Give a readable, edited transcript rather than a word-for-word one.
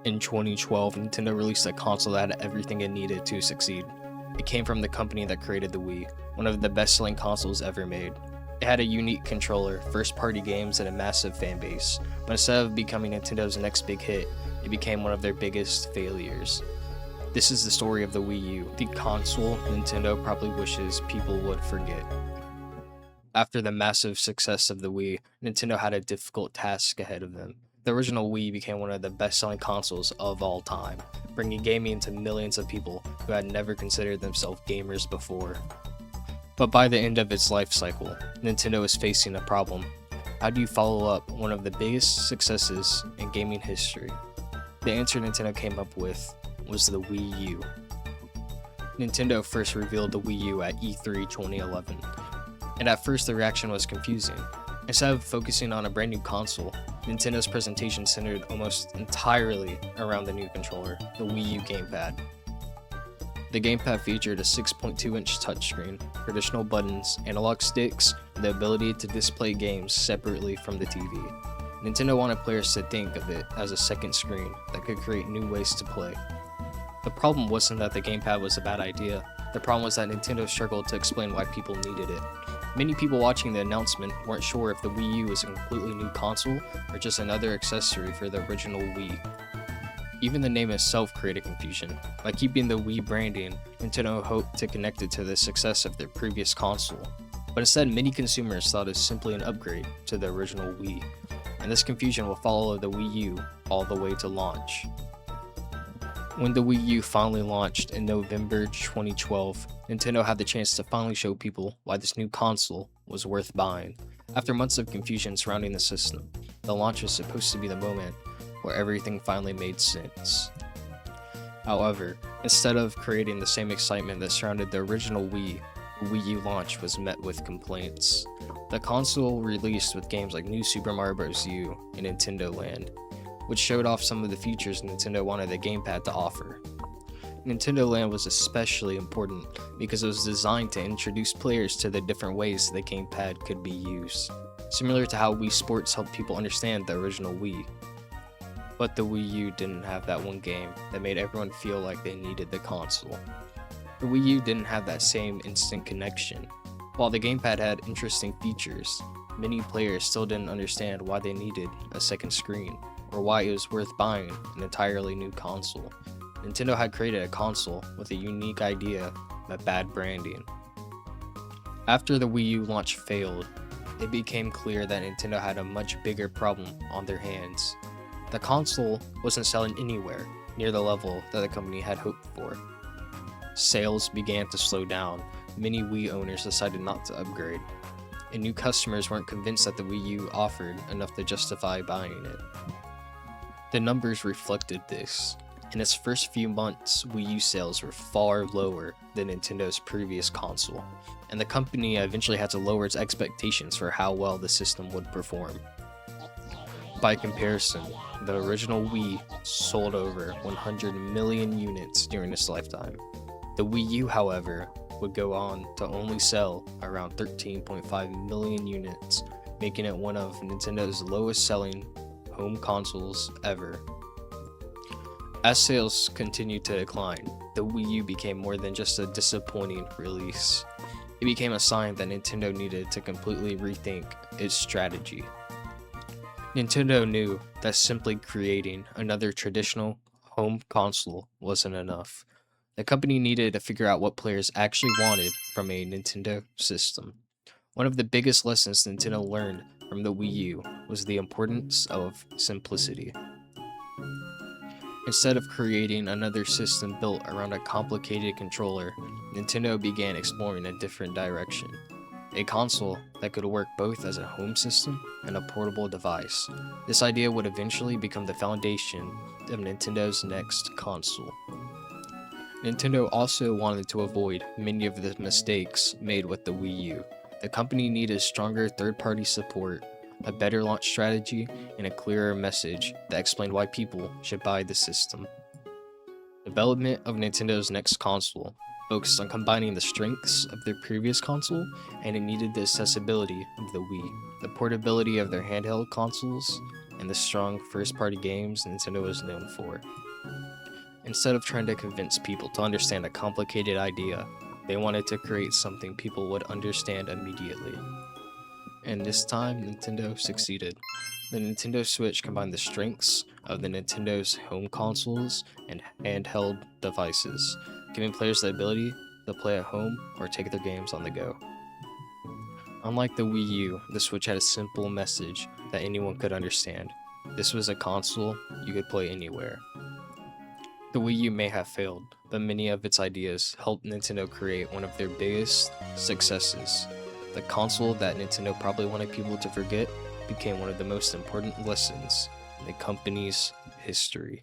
In 2012, Nintendo released a console that had everything it needed to succeed. It came from the company that created the Wii, one of the best-selling consoles ever made. It had a unique controller, first-party games, and a massive fan base, but instead of becoming Nintendo's next big hit, it became one of their biggest failures. This is the story of the Wii U, the console Nintendo probably wishes people would forget. After the massive success of the Wii, Nintendo had a difficult task ahead of them. The original Wii became one of the best-selling consoles of all time, bringing gaming to millions of people who had never considered themselves gamers before. But by the end of its life cycle, Nintendo is facing a problem. How do you follow up one of the biggest successes in gaming history? The answer Nintendo came up with was the Wii U. Nintendo first revealed the Wii U at E3 2011, and at first the reaction was confusing. Instead of focusing on a brand new console, Nintendo's presentation centered almost entirely around the new controller, the Wii U gamepad. The gamepad featured a 6.2-inch touchscreen, traditional buttons, analog sticks, and the ability to display games separately from the TV. Nintendo wanted players to think of it as a second screen that could create new ways to play. The problem wasn't that the gamepad was a bad idea, the problem was that Nintendo struggled to explain why people needed it. Many people watching the announcement weren't sure if the Wii U was a completely new console or just another accessory for the original Wii. Even the name itself created confusion. By keeping the Wii branding, Nintendo hoped to connect it to the success of their previous console. But instead, many consumers thought it was simply an upgrade to the original Wii, and this confusion will follow the Wii U all the way to launch. When the Wii U finally launched in November 2012, Nintendo had the chance to finally show people why this new console was worth buying. After months of confusion surrounding the system, the launch was supposed to be the moment where everything finally made sense. However, instead of creating the same excitement that surrounded the original Wii, the Wii U launch was met with complaints. The console released with games like New Super Mario Bros. U and Nintendo Land, which showed off some of the features Nintendo wanted the gamepad to offer. Nintendo Land was especially important because it was designed to introduce players to the different ways the gamepad could be used, similar to how Wii Sports helped people understand the original Wii. But the Wii U didn't have that one game that made everyone feel like they needed the console. The Wii U didn't have that same instant connection. While the gamepad had interesting features, many players still didn't understand why they needed a second screen, or why it was worth buying an entirely new console. Nintendo had created a console with a unique idea but bad branding. After the Wii U launch failed, it became clear that Nintendo had a much bigger problem on their hands. The console wasn't selling anywhere near the level that the company had hoped for. Sales began to slow down, many Wii owners decided not to upgrade, and new customers weren't convinced that the Wii U offered enough to justify buying it. The numbers reflected this. In its first few months, Wii U sales were far lower than Nintendo's previous console, and the company eventually had to lower its expectations for how well the system would perform. By comparison, the original Wii sold over 100 million units during its lifetime. The Wii U, however, would go on to only sell around 13.5 million units, making it one of Nintendo's lowest selling home consoles ever. As sales continued to decline, the Wii U became more than just a disappointing release. It became a sign that Nintendo needed to completely rethink its strategy. Nintendo knew that simply creating another traditional home console wasn't enough. The company needed to figure out what players actually wanted from a Nintendo system. One of the biggest lessons Nintendo learned from the Wii U was the importance of simplicity. Instead of creating another system built around a complicated controller, Nintendo began exploring a different direction. A console that could work both as a home system and a portable device. This idea would eventually become the foundation of Nintendo's next console. Nintendo also wanted to avoid many of the mistakes made with the Wii U. The company needed stronger third-party support, a better launch strategy, and a clearer message that explained why people should buy the system. Development of Nintendo's next console focused on combining the strengths of their previous console, and it needed the accessibility of the Wii, the portability of their handheld consoles, and the strong first-party games Nintendo was known for. Instead of trying to convince people to understand a complicated idea, they wanted to create something people would understand immediately. And this time, Nintendo succeeded. The Nintendo Switch combined the strengths of the Nintendo's home consoles and handheld devices, giving players the ability to play at home or take their games on the go. Unlike the Wii U, the Switch had a simple message that anyone could understand. This was a console you could play anywhere. The Wii U may have failed, but many of its ideas helped Nintendo create one of their biggest successes. The console that Nintendo probably wanted people to forget became one of the most important lessons in the company's history.